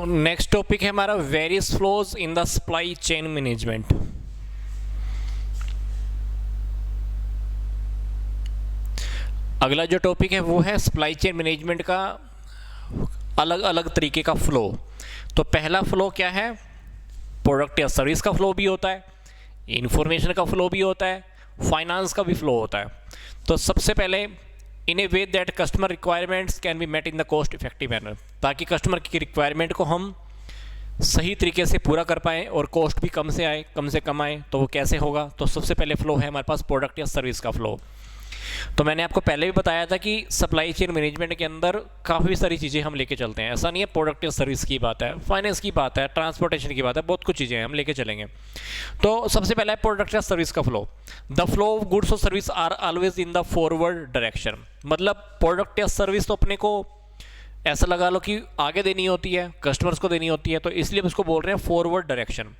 Next topic है हमारा various flows in the supply chain management. अगला जो टॉपिक है वो है सप्लाई चेन मैनेजमेंट का अलग अलग तरीके का फ्लो। तो पहला फ्लो क्या है, प्रोडक्ट या सर्विस का फ्लो भी होता है, इंफॉर्मेशन का फ्लो भी होता है, फाइनेंस का भी फ्लो होता है। तो सबसे पहले in a way that customer requirements can be met in the cost effective manner, ताकि कस्टमर की रिक्वायरमेंट को हम सही तरीके से पूरा कर पाएँ और कॉस्ट भी कम से कम आए। तो वो कैसे होगा, तो सबसे पहले फ्लो है हमारे पास प्रोडक्ट या सर्विस का फ्लो। तो मैंने आपको पहले भी बताया था कि सप्लाई चेन मैनेजमेंट के अंदर काफ़ी सारी चीज़ें हम लेके चलते हैं। ऐसा नहीं है प्रोडक्ट या सर्विस की बात है, फाइनेंस की बात है, ट्रांसपोर्टेशन की बात है, बहुत कुछ चीज़ें हैं हम लेके चलेंगे। तो सबसे पहला है प्रोडक्ट या सर्विस का flow. The flow of goods और service are always in the forward direction. मतलब प्रोडक्ट या सर्विस तो अपने को ऐसा लगा लो कि आगे देनी होती है, कस्टमर्स को देनी होती है, तो इसलिए हम इसको बोल रहे हैं फॉरवर्ड डायरेक्शन।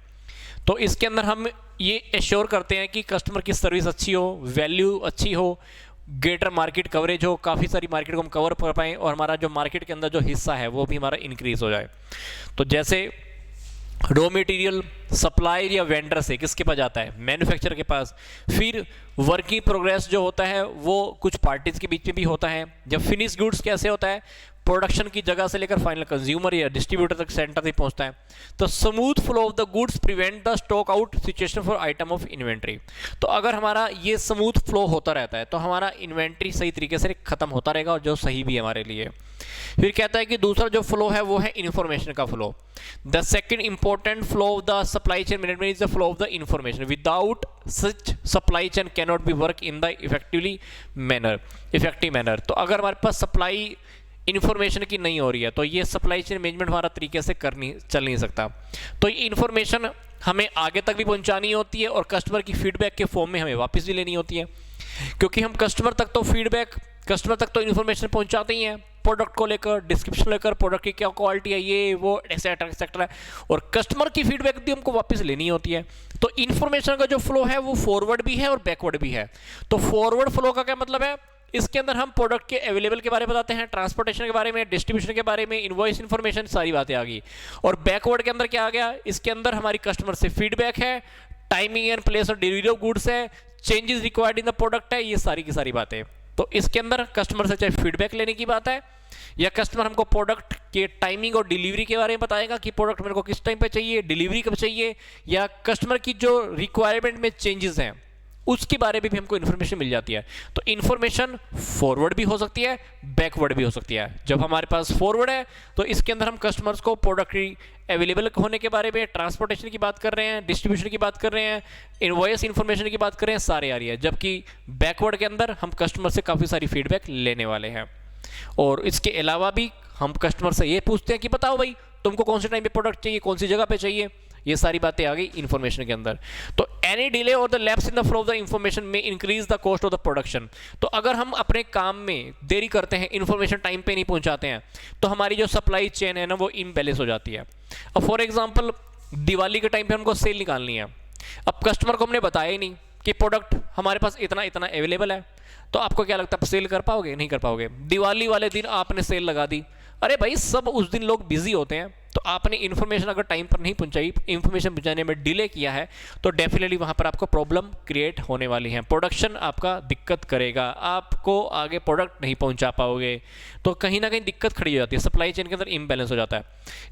तो इसके अंदर हम ये एश्योर करते हैं कि कस्टमर की सर्विस अच्छी हो, वैल्यू अच्छी हो, ग्रेटर मार्केट कवरेज हो, काफ़ी सारी मार्केट को हम कवर कर पाएँ और हमारा जो मार्केट के अंदर जो हिस्सा है वो भी हमारा इंक्रीज हो जाए। तो जैसे रॉ मटेरियल सप्लायर या वेंडर से किसके पास जाता है, मैन्युफैक्चरर के पास। फिर वर्किंग प्रोग्रेस जो होता है वो कुछ पार्टीज के बीच में भी होता है। जब फिनिश गुड्स कैसे होता है, प्रोडक्शन की जगह से लेकर फाइनल कंज्यूमर या डिस्ट्रीब्यूटर तक सेंटर तक पहुंचता है। तो smooth flow of the goods prevent the stock out situation for item of inventory. तो अगर हमारा ये स्मूथ फ्लो होता रहता है तो हमारा इन्वेंट्री सही तरीके से खत्म होता रहेगा और जो सही भी है हमारे लिए। फिर कहता है कि दूसरा जो फ्लो है वो है इन्फॉर्मेशन का flow. The second important flow of the supply chain management is the flow of the information. Without such supply chain can not be work in the effective manner. तो अगर हमारे पास सप्लाई इन्फॉर्मेशन की नहीं हो रही है तो ये सप्लाई चेन मैनेजमेंट हमारा तरीके से चल नहीं सकता। तो ये इन्फॉर्मेशन हमें आगे तक भी पहुंचानी होती है और कस्टमर की फीडबैक के फॉर्म में हमें वापस भी लेनी होती है, क्योंकि हम कस्टमर तक तो इन्फॉर्मेशन पहुंचाते ही हैं प्रोडक्ट को लेकर, डिस्क्रिप्शन लेकर, प्रोडक्ट की क्या क्वालिटी है, ये वो एक्सेट्रा एक्सेट्रा, और कस्टमर की फीडबैक भी हमको वापस लेनी होती है। तो इन्फॉर्मेशन का जो फ्लो है वो फॉरवर्ड भी है और बैकवर्ड भी है। तो फॉरवर्ड फ्लो का क्या मतलब है, इसके अंदर हम प्रोडक्ट के अवेलेबल के बारे में बताते हैं, ट्रांसपोर्टेशन के बारे में, डिस्ट्रीब्यूशन के बारे में, इनवॉइस इन्फॉर्मेशन, सारी बातें आ गई। और बैकवर्ड के अंदर क्या आ गया, इसके अंदर हमारी कस्टमर से फीडबैक है, टाइमिंग एंड प्लेस और डिलीवरी ऑफ गुड्स है, changes required in the product है, ये सारी की सारी बातें। तो इसके अंदर कस्टमर से चाहे फीडबैक लेने की बात है या कस्टमर हमको प्रोडक्ट के टाइमिंग और डिलीवरी के बारे में बताएगा कि प्रोडक्ट मेरे को किस टाइम पे चाहिए, डिलीवरी कब चाहिए, या कस्टमर की जो रिक्वायरमेंट में चेंजेस हैं उसके बारे में भी हमको इन्फॉर्मेशन मिल जाती है। तो इन्फॉर्मेशन फॉरवर्ड भी हो सकती है, बैकवर्ड भी हो सकती है। जब हमारे पास फॉरवर्ड है तो इसके अंदर हम कस्टमर्स को प्रोडक्ट की अवेलेबल होने के बारे में, ट्रांसपोर्टेशन की बात कर रहे हैं, डिस्ट्रीब्यूशन की बात कर रहे हैं, इनवॉइस इन्फॉर्मेशन की बात कर रहे हैं, सारे आ रही है। जबकि बैकवर्ड के अंदर हम कस्टमर से काफ़ी सारी फीडबैक लेने वाले हैं। और इसके अलावा भी हम कस्टमर से ये पूछते हैं कि बताओ भाई तुमको कौन से टाइम पे प्रोडक्ट चाहिए, कौन सी जगह पे चाहिए, ये सारी बातें आ गई इन्फॉर्मेशन के अंदर। तो एनी डिले और the lapse in the flow of the information में increase the cost of the production. तो अगर हम अपने काम में देरी करते हैं, इन्फॉर्मेशन टाइम पे नहीं पहुंचाते हैं, तो हमारी जो सप्लाई चेन है ना वो इम्बैलेंस हो जाती है। अब फॉर एग्जांपल दिवाली के टाइम पे हमको सेल निकालनी है, अब कस्टमर को हमने बताया ही नहीं कि प्रोडक्ट हमारे पास इतना इतना अवेलेबल है, तो आपको क्या लगता है सेल कर पाओगे? नहीं कर पाओगे। दिवाली वाले दिन आपने सेल लगा दी, अरे भाई सब उस दिन लोग बिजी होते हैं, तो आपने इन्फॉर्मेशन अगर टाइम पर नहीं पहुंचाई, इन्फॉर्मेशन पहुंचाने में डिले किया है, तो डेफिनेटली वहां पर आपको प्रॉब्लम क्रिएट होने वाली है, प्रोडक्शन आपका दिक्कत करेगा, आपको आगे प्रोडक्ट नहीं पहुंचा पाओगे, तो कहीं ना कहीं दिक्कत खड़ी हो जाती है, सप्लाई चेन के अंदर इम्बैलेंस हो जाता है।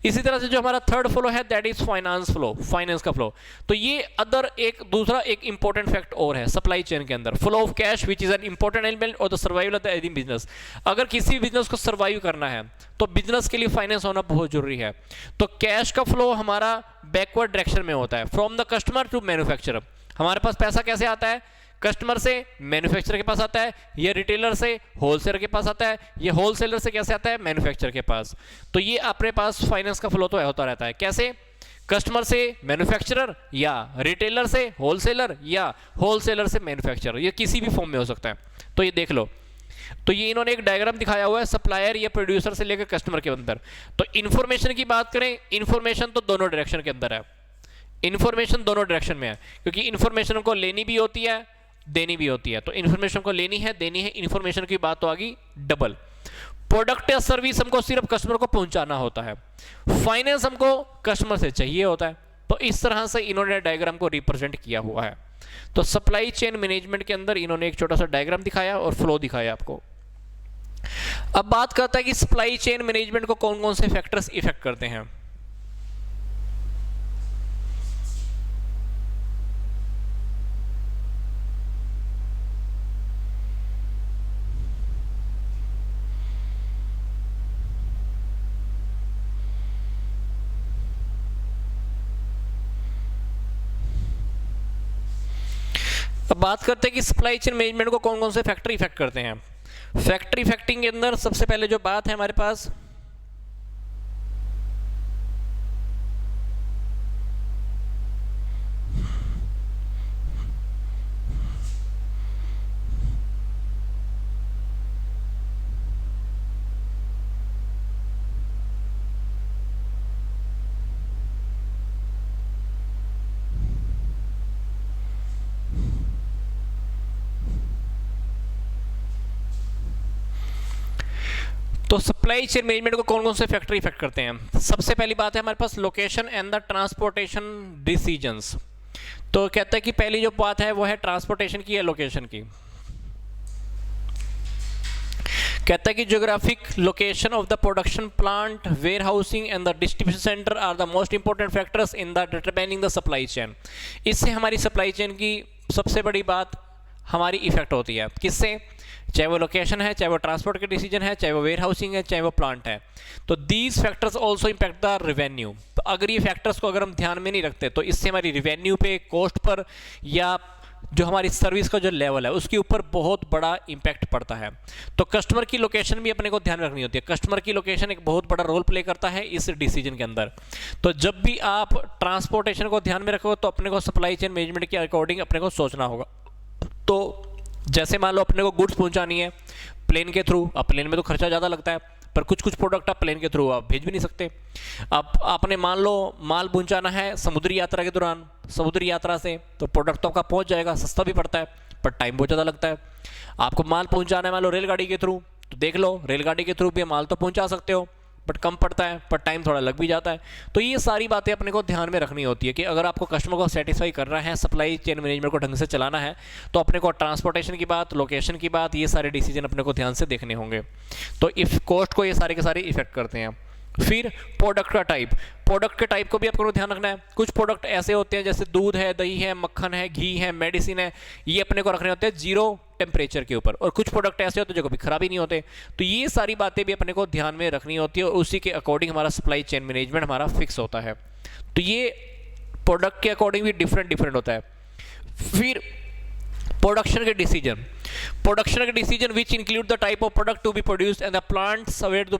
इसी तरह से जो हमारा थर्ड फ्लो है that is finance flow, finance का फ्लो। तो ये दूसरा एक इंपॉर्टेंट फैक्ट और है सप्लाई चेन के अंदर, flow of cash which is an important element of the survival of the any business. अगर किसी बिजनेस को सर्वाइव करना है तो बिजनेस के लिए फाइनेंस होना बहुत जरूरी है। तो कैश का फ्लो हमारा बैकवर्ड डायरेक्शन में होता है, from the customer to manufacturer. हमारे पास पैसा कैसे आता है, कस्टमर से मैन्युफैक्चरर के पास आता है, या रिटेलर से होलसेलर के पास आता है, या होलसेलर से कैसे आता है, मैन्युफैक्चरर के पास। तो ये अपने पास फाइनेंस का फ्लो तो होता रहता है। कैसे, कस्टमर से मैन्युफैक्चरर, या रिटेलर से होलसेलर, या होलसेलर से मैन्युफैक्चरर, ये किसी भी फॉर्म में हो सकता है। तो ये देख लो, तो ये इन्होंने एक डायग्राम दिखाया हुआ है सप्लायर या प्रोड्यूसर से लेकर कस्टमर के अंदर। तो इन्फॉर्मेशन की बात करें, इन्फॉर्मेशन तो दोनों डायरेक्शन के अंदर है, इन्फॉर्मेशन दोनों डायरेक्शन में है, क्योंकि इन्फॉर्मेशन को लेनी भी होती है, देनी भी होती है। तो इन्फॉर्मेशन को लेनी है, देनी है, इन्फॉर्मेशन की बात तो आ गई डबल। प्रोडक्ट या सर्विस हमको सिर्फ कस्टमर को पहुंचाना होता है, फाइनेंस हमको कस्टमर से चाहिए होता है। तो इस तरह से इन्होंने डायग्राम को रिप्रेजेंट किया हुआ है। तो सप्लाई चेन मैनेजमेंट के अंदर इन्होंने एक छोटा सा डायग्राम दिखाया और फ्लो दिखाया आपको। अब बात करता है कि सप्लाई चेन मैनेजमेंट को कौन कौन से फैक्टर्स इफेक्ट करते हैं। अब बात करते हैं कि सप्लाई चेन मैनेजमेंट को कौन कौन से फैक्टर इफेक्ट करते हैं। फैक्टर इफेक्टिंग के अंदर सबसे पहले जो बात है हमारे पास, तो सप्लाई चेन मैनेजमेंट को कौन कौन से फैक्टर इफेक्ट करते हैं। सबसे पहली बात है हमारे पास location and the transportation decisions. तो कहता है कि पहली जो बात है वो है ट्रांसपोर्टेशन की या लोकेशन की। कहता है कि geographic location of the production plant, warehousing and the distribution centre are the most important factors in the determining the supply chain. इससे हमारी सप्लाई चेन की सबसे बड़ी बात हमारी इफेक्ट होती है। किससे? चाहे वो लोकेशन है, चाहे वो ट्रांसपोर्ट के डिसीजन है, चाहे वो वेयर हाउसिंग है, चाहे वो प्लांट है। तो these factors also impact the revenue. तो अगर ये फैक्टर्स को अगर हम ध्यान में नहीं रखते तो इससे हमारी रेवेन्यू पे, कॉस्ट पर, या जो हमारी सर्विस का जो लेवल है उसके ऊपर बहुत बड़ा इम्पैक्ट पड़ता है। तो कस्टमर की लोकेशन भी अपने को ध्यान रखनी होती है। कस्टमर की लोकेशन एक बहुत बड़ा रोल प्ले करता है इस डिसीजन के अंदर। तो जब भी आप ट्रांसपोर्टेशन को ध्यान में रखो तो अपने को सप्लाई चेन मैनेजमेंट के अकॉर्डिंग अपने को सोचना होगा। तो जैसे मान लो अपने को गुड्स पहुंचानी है प्लेन के थ्रू, अब प्लेन में तो खर्चा ज़्यादा लगता है, पर कुछ कुछ प्रोडक्ट आप प्लेन के थ्रू आप भेज भी नहीं सकते। अब आपने मान लो माल पहुंचाना है समुद्री यात्रा के दौरान, समुद्री यात्रा से, तो प्रोडक्ट तो आपका पहुंच जाएगा, सस्ता भी पड़ता है, पर टाइम बहुत ज़्यादा लगता है। आपको माल पहुंचाना है मान लो रेलगाड़ी के थ्रू, तो देख लो रेलगाड़ी के थ्रू भी माल तो पहुँचा सकते हो, बट कम पड़ता है, पर टाइम थोड़ा लग भी जाता है। तो ये सारी बातें अपने को ध्यान में रखनी होती है कि अगर आपको कस्टमर को सेटिस्फाई करना है, सप्लाई चेन मैनेजमेंट को ढंग से चलाना है, तो अपने को ट्रांसपोर्टेशन की बात, लोकेशन की बात, ये सारे डिसीजन अपने को ध्यान से देखने होंगे। तो इफ कॉस्ट को ये सारे के सारे इफेक्ट करते हैं। फिर प्रोडक्ट का टाइप, प्रोडक्ट के टाइप को भी आपको ध्यान रखना है। कुछ प्रोडक्ट ऐसे होते हैं जैसे दूध है, दही है, मक्खन है, घी है, मेडिसिन है, ये अपने को रखने होते हैं जीरो टेम्परेचर के ऊपर, और कुछ प्रोडक्ट ऐसे होते हैं जो कभी खराब ही नहीं होते। तो ये सारी बातें भी अपने को ध्यान में रखनी होती है और उसी के अकॉर्डिंग हमारा सप्लाई चेन मैनेजमेंट हमारा फिक्स होता है। तो ये प्रोडक्ट के अकॉर्डिंग भी डिफरेंट होता है। फिर प्रोडक्शन के decision which include the type of product to be produced and the plants await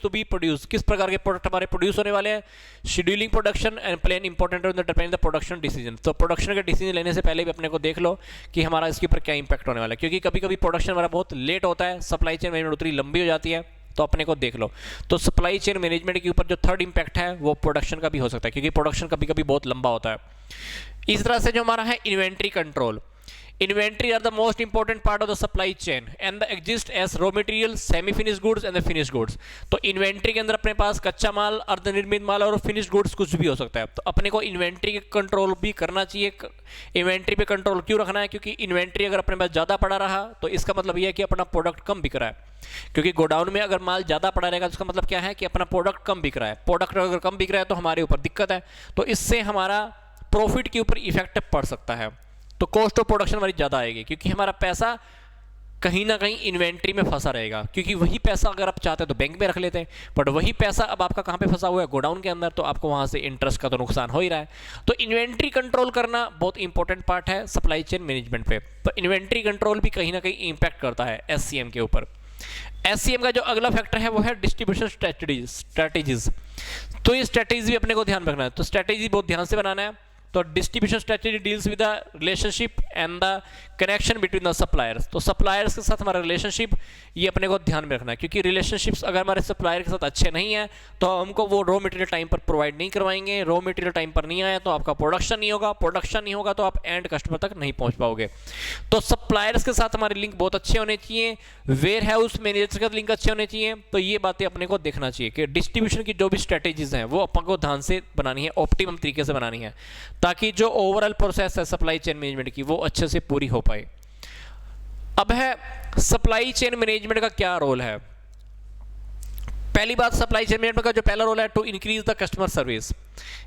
to be produce. किस प्रकार के प्रोडक्ट हमारे प्रोड्यूस होने वाले हैं, scheduling production and plan important in the depend the production decision. तो production के decision लेने से पहले भी अपने को देख लो कि हमारा इसके ऊपर क्या इंपैक्ट होने वाला है, क्योंकि कभी कभी प्रोडक्शन हमारा बहुत लेट होता है, सप्लाई चेन मैनेजमेंट उतनी लंबी हो जाती है, तो अपने को देख लो। तो सप्लाई चेन मैनेजमेंट के ऊपर जो थर्ड इंपैक्ट है वो प्रोडक्शन का भी हो सकता है, क्योंकि प्रोडक्शन कभी कभी बहुत लंबा होता है। इस तरह से जो हमारा है inventory control, inventory are the most important part of the supply chain and exist as raw material, semi finished goods and the finished goods। तो इन्वेंट्री के अंदर अपने पास कच्चा माल, अर्धनिर्मित माल और फिनिश्ड गुड्स कुछ भी हो सकता है। तो अपने को इन्वेंट्री के कंट्रोल भी करना चाहिए। इन्वेंट्री पे कंट्रोल क्यों रखना है, क्योंकि इन्वेंट्री अगर अपने पास ज़्यादा पड़ा रहा तो इसका मतलब यह है कि अपना प्रोडक्ट कम बिक रहा है, क्योंकि गोडाउन में अगर माल ज़्यादा पड़ा रहेगा तो उसका मतलब क्या है कि अपना प्रोडक्ट कम बिक रहा है। प्रोडक्ट अगर कम बिक रहा है तो हमारे ऊपर दिक्कत है, तो इससे हमारा प्रॉफिट के ऊपर इफेक्ट पड़ सकता है। तो कॉस्ट ऑफ प्रोडक्शन हमारी ज़्यादा आएगी, क्योंकि हमारा पैसा कहीं ना कहीं इन्वेंट्री में फंसा रहेगा। क्योंकि वही पैसा अगर आप चाहते हैं तो बैंक में रख लेते हैं, बट वही पैसा अब आपका कहाँ पे फंसा हुआ है, गोडाउन के अंदर, तो आपको वहाँ से इंटरेस्ट का तो नुकसान हो ही रहा है। तो इन्वेंट्री कंट्रोल करना बहुत इंपॉर्टेंट पार्ट है सप्लाई चेन मैनेजमेंट पे। तो इन्वेंट्री कंट्रोल भी कहीं ना कहीं इंपैक्ट करता है SCM के ऊपर। SCM का जो अगला फैक्टर है वो है डिस्ट्रीब्यूशन स्ट्रेटजीज। तो ये स्ट्रेटजी भी अपने को ध्यान रखना है। तो स्ट्रेटजी बहुत ध्यान से बनाना है। तो distribution strategy deals with the relationship and the connection between the suppliers. तो सप्लायर्स के साथ हमारा रिलेशनशिप ये अपने को ध्यान में रखना है, क्योंकि रिलेशनशिप्स अगर हमारे सप्लायर के साथ अच्छे नहीं है तो हमको वो रॉ मटेरियल टाइम पर प्रोवाइड नहीं करवाएंगे, रॉ मटेरियल टाइम पर नहीं आया तो आपका प्रोडक्शन नहीं होगा, प्रोडक्शन नहीं होगा तो आप एंड कस्टमर तक नहीं पहुंच पाओगे। तो सप्लायर्स के साथ हमारे लिंक बहुत अच्छे होने चाहिए, वेयर हाउस मैनेजर्स के लिंक अच्छे होने चाहिए। तो ये बातें अपने को देखना चाहिए कि डिस्ट्रीब्यूशन की जो भी स्ट्रेटेजीज हैं वो अपन को ध्यान से बनानी है, ऑप्टिमम तरीके से बनानी है, ताकि जो ओवरऑल प्रोसेस है सप्लाई चेन मैनेजमेंट की वो अच्छे से पूरी हो पाए। अब है सप्लाई चेन मैनेजमेंट का क्या रोल है। पहली बात, सप्लाई चेन मैनेजमेंट का जो पहला रोल है to increase the customer service.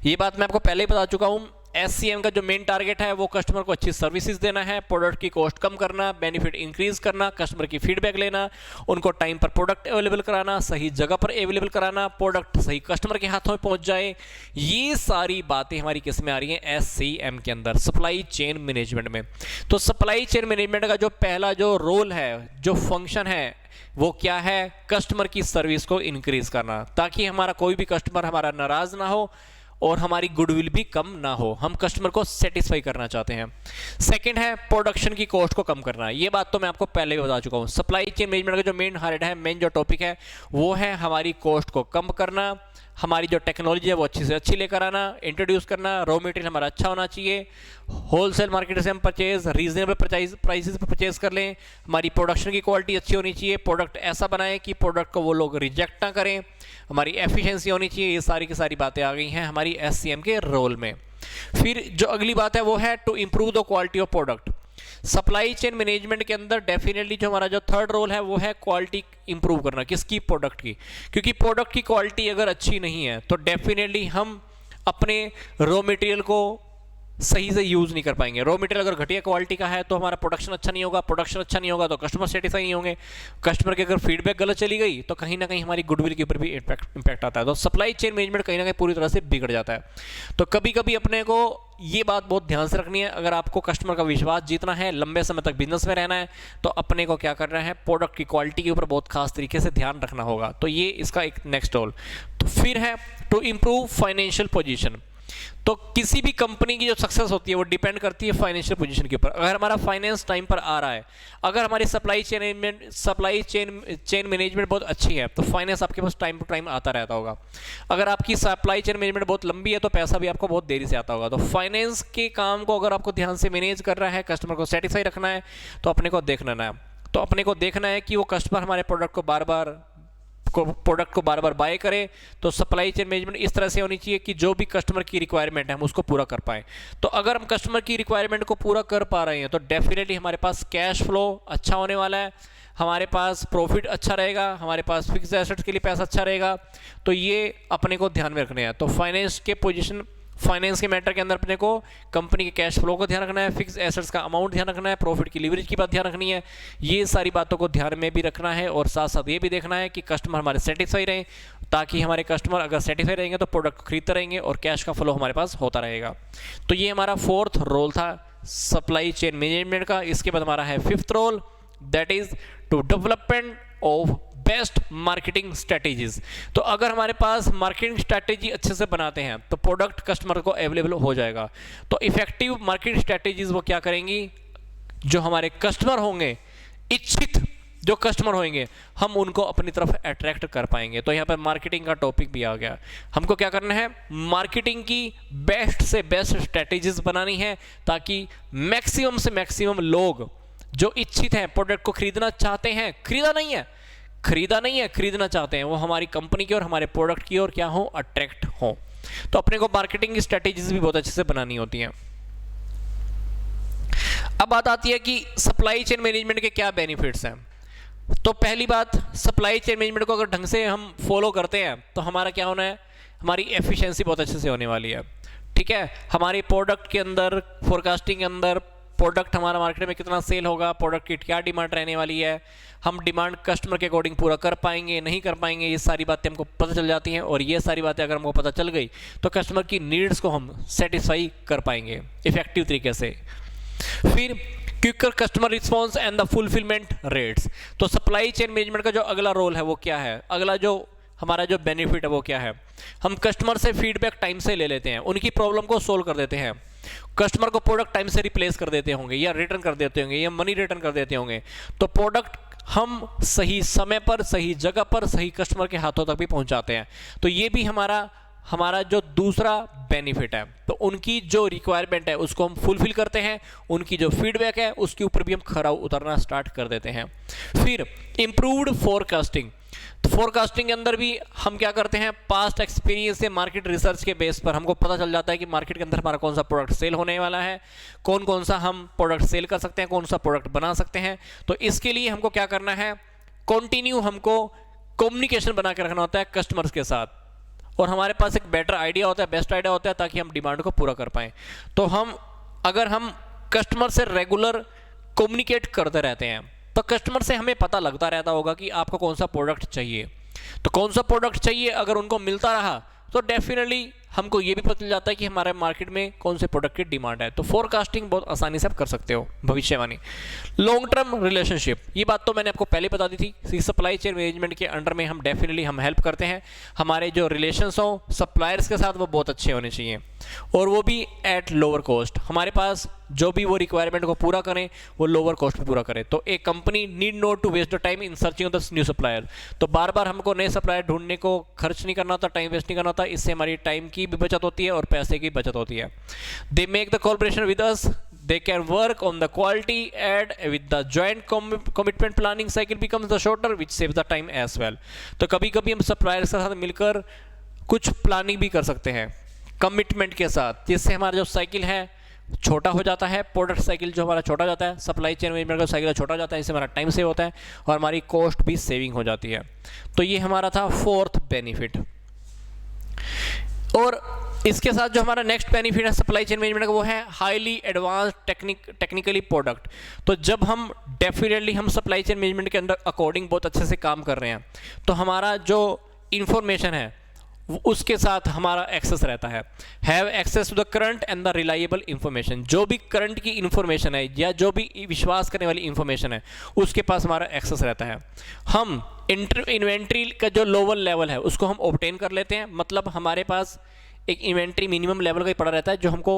ये बात मैं आपको पहले ही बता चुका हूं। SCM का जो मेन टारगेट है वो कस्टमर को अच्छी सर्विसेज देना है, प्रोडक्ट की कॉस्ट कम करना, बेनिफिट इंक्रीज करना, कस्टमर की फीडबैक लेना, उनको टाइम पर प्रोडक्ट अवेलेबल कराना, सही जगह पर अवेलेबल कराना, प्रोडक्ट सही कस्टमर के हाथों में पहुंच जाए। ये सारी बातें हमारी किस में आ रही हैं, SCM के अंदर, सप्लाई चेन मैनेजमेंट में। तो सप्लाई चेन मैनेजमेंट का जो पहला जो रोल है, जो फंक्शन है, वो क्या है, कस्टमर की सर्विस को इंक्रीज करना, ताकि हमारा कोई भी कस्टमर हमारा नाराज ना हो और हमारी गुडविल भी कम ना हो। हम कस्टमर को सेटिस्फाई करना चाहते हैं। सेकंड है प्रोडक्शन की कॉस्ट को कम करना। ये बात तो मैं आपको पहले भी बता चुका हूँ। सप्लाई चेन मैनेजमेंट का जो मेन हार्ड है, मेन जो टॉपिक है वो है हमारी कॉस्ट को कम करना, हमारी जो टेक्नोलॉजी है वो अच्छी से अच्छी लेकर आना, इंट्रोड्यूस करना, रॉ मटेरियल हमारा अच्छा होना चाहिए, होलसेल मार्केट से हम परचेज रीजनेबल प्राइसेस पर परचेज कर लें, हमारी प्रोडक्शन की क्वालिटी अच्छी होनी चाहिए, प्रोडक्ट ऐसा बनाएं कि प्रोडक्ट को वो लोग रिजेक्ट ना करें, हमारी एफिशिएंसी होनी चाहिए। ये सारी की सारी बातें आ गई हैं हमारी SCM के रोल में। फिर जो अगली बात है वो है to improve the quality of product. Supply chain management के अंदर डेफिनेटली जो हमारा जो थर्ड रोल है वो है क्वालिटी इंप्रूव करना। किसकी, प्रोडक्ट की। क्योंकि प्रोडक्ट की क्वालिटी अगर अच्छी नहीं है तो डेफिनेटली हम अपने रॉ मटेरियल को सही से यूज नहीं कर पाएंगे। रॉ मटेरियल अगर घटिया क्वालिटी का है तो हमारा प्रोडक्शन अच्छा नहीं होगा, प्रोडक्शन अच्छा नहीं होगा तो कस्टमर सेटिस्फाई नहीं होंगे, कस्टमर की अगर फीडबैक गलत चली गई तो कहीं ना कहीं हमारी गुडविल के ऊपर भी इम्पैक्ट आता है। तो सप्लाई चेन मैनेजमेंट कहीं ना कहीं पूरी तरह से बिगड़ जाता है। तो कभी कभी अपने को ये बात बहुत ध्यान से रखनी है, अगर आपको कस्टमर का विश्वास जीतना है, लंबे समय तक बिजनेस में रहना है, तो अपने को क्या करना है, प्रोडक्ट की क्वालिटी के ऊपर बहुत खास तरीके से ध्यान रखना होगा। तो ये इसका एक नेक्स्ट रोल। तो फिर है टू इंप्रूव फाइनेंशियल पोजीशन। तो किसी भी कंपनी की जो सक्सेस होती है वो डिपेंड करती है फाइनेंशियल पोजीशन के ऊपर। अगर हमारा फाइनेंस टाइम पर आ रहा है, अगर हमारी सप्लाई चेन मैनेजमेंट बहुत अच्छी है तो फाइनेंस आपके पास टाइम टू टाइम आता रहता होगा। अगर आपकी सप्लाई चेन मैनेजमेंट बहुत लंबी है तो पैसा भी आपको बहुत देरी से आता होगा। तो फाइनेंस के काम को अगर आपको ध्यान से मैनेज करना है, कस्टमर को सेटिस्फाई रखना है, तो अपने को देखना है। तो अपने को देखना है कि वो कस्टमर हमारे प्रोडक्ट को बार बार बाय करें। तो सप्लाई चेन मैनेजमेंट इस तरह से होनी चाहिए कि जो भी कस्टमर की रिक्वायरमेंट है हम उसको पूरा कर पाएं। तो अगर हम कस्टमर की रिक्वायरमेंट को पूरा कर पा रहे हैं तो डेफिनेटली हमारे पास कैश फ्लो अच्छा होने वाला है, हमारे पास प्रॉफिट अच्छा रहेगा, हमारे पास फिक्स एसेट्स के लिए पैसा अच्छा रहेगा। तो ये अपने को ध्यान में रखने हैं। तो फाइनेंस के मैटर के अंदर अपने को कंपनी के कैश फ्लो को ध्यान रखना है, फिक्स एसेट्स का अमाउंट ध्यान रखना है, प्रॉफिट की लीवरेज की बात ध्यान रखनी है। ये सारी बातों को ध्यान में भी रखना है और साथ साथ ये भी देखना है कि कस्टमर हमारे सेटिस्फाई रहें, ताकि हमारे कस्टमर अगर सेटिस्फाई रहेंगे तो प्रोडक्ट खरीदते रहेंगे और कैश का फ्लो हमारे पास होता रहेगा। तो ये हमारा फोर्थ रोल था सप्लाई चेन मैनेजमेंट का। इसके बाद हमारा है fifth role, that is to development of best marketing strategies. तो अगर हमारे पास मार्केटिंग स्ट्रेटेजी अच्छे से बनाते हैं तो प्रोडक्ट कस्टमर को अवेलेबल हो जाएगा। तो इफेक्टिव मार्केटिंग स्ट्रेटेजीज वो क्या करेंगी, जो हमारे कस्टमर होंगे, इच्छित जो कस्टमर होंगे, हम उनको अपनी तरफ अट्रैक्ट कर पाएंगे। तो यहाँ पर मार्केटिंग का टॉपिक भी आ गया। हमको क्या करना है, मार्केटिंग की बेस्ट से बेस्ट स्ट्रेटेजीज बनानी है, ताकि मैक्सिमम से मैक्सिमम लोग जो इच्छित हैं, प्रोडक्ट को खरीदना चाहते हैं, खरीदना चाहते हैं, वो हमारी कंपनी की और हमारे प्रोडक्ट की ओर क्या हो, अट्रैक्ट हो। तो अपने को मार्केटिंग की स्ट्रेटेजीज भी बहुत अच्छे से बनानी होती हैं। अब बात आती है कि सप्लाई चेन मैनेजमेंट के क्या बेनिफिट्स हैं। तो पहली बात, सप्लाई चेन मैनेजमेंट को अगर ढंग से हम फॉलो करते हैं तो हमारा क्या होना है, हमारी एफिशिएंसी बहुत अच्छे से होने वाली है। ठीक है, हमारे प्रोडक्ट के अंदर, फोरकास्टिंग के अंदर, प्रोडक्ट हमारा मार्केट में कितना सेल होगा, प्रोडक्ट की क्या डिमांड रहने वाली है, हम डिमांड कस्टमर के अकॉर्डिंग पूरा कर पाएंगे नहीं कर पाएंगे, ये सारी बातें हमको पता चल जाती हैं। और ये सारी बातें अगर हमको पता चल गई तो कस्टमर की नीड्स को हम सेटिस्फाई कर पाएंगे इफेक्टिव तरीके से। फिर quicker customer response and the fulfilment rates. तो सप्लाई चेन मैनेजमेंट का जो अगला रोल है वो क्या है, अगला जो हमारा जो बेनिफिट है वो क्या है, हम कस्टमर से फीडबैक टाइम से ले लेते हैं, उनकी प्रॉब्लम को सोल्व कर देते हैं। कस्टमर को प्रोडक्ट टाइम से रिप्लेस कर देते होंगे या रिटर्न कर देते होंगे या मनी रिटर्न कर देते होंगे, तो प्रोडक्ट हम सही समय पर, सही जगह पर, सही कस्टमर के हाथों तक भी पहुंचाते हैं। तो ये भी हमारा जो दूसरा बेनिफिट है। तो उनकी जो रिक्वायरमेंट है उसको हम फुलफिल करते हैं, उनकी जो फीडबैक है उसके ऊपर भी हम खरा उतरना स्टार्ट कर देते हैं। फिर इम्प्रूव्ड फोरकास्टिंग। तो फोरकास्टिंग के अंदर भी हम क्या करते हैं, पास्ट एक्सपीरियंस से मार्केट रिसर्च के बेस पर हमको पता चल जाता है कि मार्केट के अंदर हमारा कौन सा प्रोडक्ट सेल होने वाला है, कौन कौन सा हम प्रोडक्ट सेल कर सकते हैं, कौन सा प्रोडक्ट बना सकते हैं। तो इसके लिए हमको क्या करना है, कंटिन्यू हमको कम्युनिकेशन बना के रखना होता है कस्टमर्स के साथ, और हमारे पास एक बेटर आइडिया होता है, बेस्ट आइडिया होता है, ताकि हम डिमांड को पूरा कर पाएँ। तो अगर हम कस्टमर से रेगुलर कम्युनिकेट करते रहते हैं तो कस्टमर से हमें पता लगता रहता होगा कि आपको कौन सा प्रोडक्ट चाहिए। तो कौन सा प्रोडक्ट चाहिए अगर उनको मिलता रहा तो डेफिनेटली हमको ये भी पता चल जाता है कि हमारे मार्केट में कौन से प्रोडक्ट की डिमांड है। तो फोरकास्टिंग बहुत आसानी से आप कर सकते हो, भविष्यवाणी। लॉन्ग टर्म रिलेशनशिप, ये बात तो मैंने आपको पहले बता दी थी। सप्लाई चेन मैनेजमेंट के अंडर में हम डेफिनेटली हम हेल्प करते हैं, हमारे जो रिलेशंस हो सप्लायर्स के साथ वो बहुत अच्छे होने चाहिए, और वो भी एट लोअर कॉस्ट। हमारे पास जो भी वो रिक्वायरमेंट को पूरा करें वो लोअर कॉस्ट पे पूरा करें। तो एक company need not to waste the time in searching of the new supplier. तो बार बार हमको नए सप्लायर ढूंढने को खर्च नहीं करना होता, टाइम वेस्ट नहीं करना होता। इससे हमारी टाइम की भी बचत होती है और पैसे की बचत होती है। They make the collaboration with us, they can work on the quality add with the joint commitment planning cycle becomes the shorter which saves the time as well। तो कभी कभी हम सप्लायर के साथ मिलकर कुछ प्लानिंग भी कर सकते हैं कमिटमेंट के साथ, जिससे हमारा जो साइकिल है छोटा हो जाता है, प्रोडक्ट साइकिल जो हमारा छोटा जाता है, सप्लाई चेन मैनेजमेंट का साइकिल छोटा जाता है, इससे हमारा टाइम सेव होता है और हमारी कॉस्ट भी सेविंग हो जाती है। तो ये हमारा था फोर्थ बेनिफिट। और इसके साथ जो हमारा नेक्स्ट बेनिफिट है सप्लाई चेन मैनेजमेंट का वो है हाईली एडवांस्ड टेक्निकली प्रोडक्ट। तो जब हम डेफिनेटली हम सप्लाई चेन मैनेजमेंट के अंदर अकॉर्डिंग बहुत अच्छे से काम कर रहे हैं, तो हमारा जो इंफॉर्मेशन है उसके साथ हमारा एक्सेस रहता है। Have access to the current and the reliable information. जो भी करंट की इंफॉर्मेशन है या जो भी विश्वास करने वाली इंफॉर्मेशन है उसके पास हमारा एक्सेस रहता है। हम इन्वेंट्री का जो लोअर लेवल है उसको हम ऑब्टेन कर लेते हैं, मतलब हमारे पास एक इन्वेंट्री मिनिमम लेवल का ही पड़ा रहता है जो हमको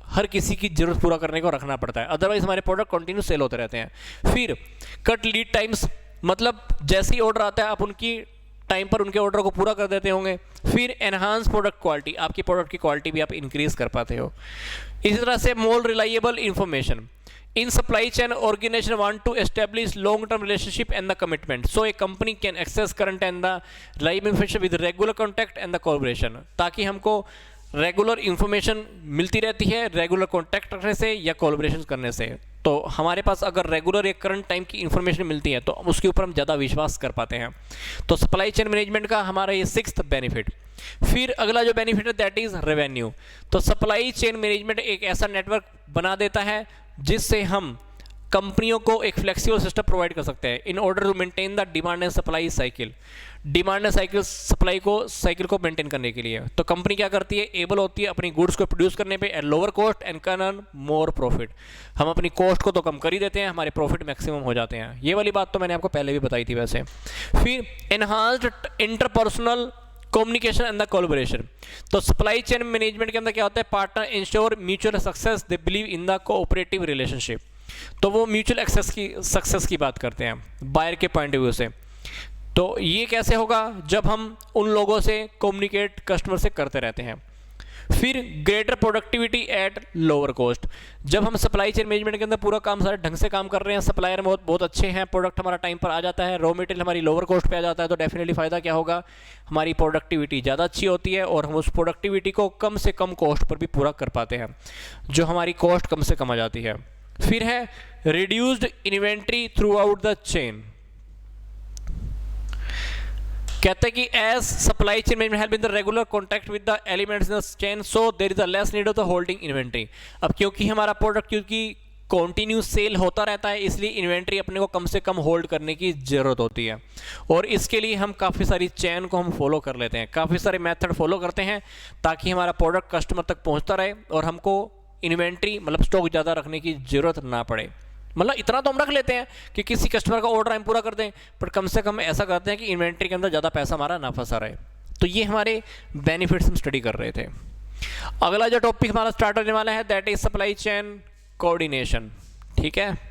हर किसी की जरूरत पूरा करने को रखना पड़ता है, अदरवाइज हमारे प्रोडक्ट कंटिन्यू सेल होते रहते हैं। फिर कट लीड टाइम्स, मतलब जैसे ही ऑर्डर आता है आप उनकी टाइम पर उनके ऑर्डर को पूरा कर देते होंगे। फिर एनहांस प्रोडक्ट क्वालिटी, आपकी प्रोडक्ट की क्वालिटी भी आप इंक्रीज कर पाते हो। इसी तरह से more reliable information. In supply chain, organization want to establish long-term relationship and the commitment. So a company can access current and the reliable information with regular contact and the collaboration. ताकि हमको regular information मिलती रहती है regular contact रखने से या collaboration करने से। तो हमारे पास अगर रेगुलर एक करंट टाइम की इंफॉर्मेशन मिलती है तो उसके ऊपर हम ज़्यादा विश्वास कर पाते हैं। तो सप्लाई चेन मैनेजमेंट का हमारा ये सिक्स्थ बेनिफिट। फिर अगला जो बेनिफिट है दैट इज रेवेन्यू। तो सप्लाई चेन मैनेजमेंट एक ऐसा नेटवर्क बना देता है जिससे हम कंपनियों को एक फ्लेक्सिबल सिस्टम प्रोवाइड कर सकते हैं in order to maintain the demand and supply cycle. Demand and cycle को मेंटेन करने के लिए तो कंपनी क्या करती है, एबल होती है अपनी गुड्स को प्रोड्यूस करने पे at lower cost and can earn more profit. हम अपनी कॉस्ट को तो कम कर ही देते हैं, हमारे प्रॉफिट मैक्सिमम हो जाते हैं। ये वाली बात तो मैंने आपको पहले भी बताई थी वैसे। फिर enhanced interpersonal communication and the collaboration. तो सप्लाई चेन मैनेजमेंट के अंदर क्या होता है, partner ensure mutual success, they believe in the cooperative relationship. तो वो म्यूचुअल सक्सेस की बात करते हैं बायर के पॉइंट ऑफ व्यू से। तो ये कैसे होगा, जब हम उन लोगों से कम्युनिकेट कस्टमर से करते रहते हैं। फिर greater productivity at lower cost. जब हम सप्लाई चेन मैनेजमेंट के अंदर पूरा काम सारे ढंग से काम कर रहे हैं, सप्लायर बहुत अच्छे हैं, प्रोडक्ट हमारा टाइम पर आ जाता है, रॉ मटेरियल हमारी लोअर कॉस्ट पे आ जाता है, तो डेफिनेटली फ़ायदा क्या होगा, हमारी प्रोडक्टिविटी ज़्यादा अच्छी होती है और हम उस प्रोडक्टिविटी को कम से कम कॉस्ट पर भी पूरा कर पाते हैं, जो हमारी कॉस्ट कम से कम आ जाती है। फिर है reduced inventory throughout the chain. कहते हैं कि as supply chain management help in the regular contact with the elements in the chain, so there is a less need of the holding inventory. अब क्योंकि हमारा product क्योंकि continue cell होता रहता है, इसलिए इन्वेंट्री अपने को कम से कम होल्ड करने की ज़रूरत होती है। और इसके लिए हम काफ़ी सारी चेन को हम फॉलो कर लेते हैं, काफ़ी सारे मेथड फॉलो करते हैं ताकि हमारा प्रोडक्ट कस्टमर तक पहुँचता रहे और हमको इन्वेंट्री मतलब स्टॉक ज़्यादा रखने की ज़रूरत ना पड़े। मतलब इतना तो हम रख लेते हैं कि किसी कस्टमर का ऑर्डर हम पूरा कर दें, पर कम से कम ऐसा करते हैं कि इन्वेंट्री के अंदर ज़्यादा पैसा हमारा ना फंसा रहे। तो ये हमारे बेनिफिट्स हम स्टडी कर रहे थे। अगला जो टॉपिक हमारा स्टार्ट होने वाला है that is supply chain coordination. ठीक है।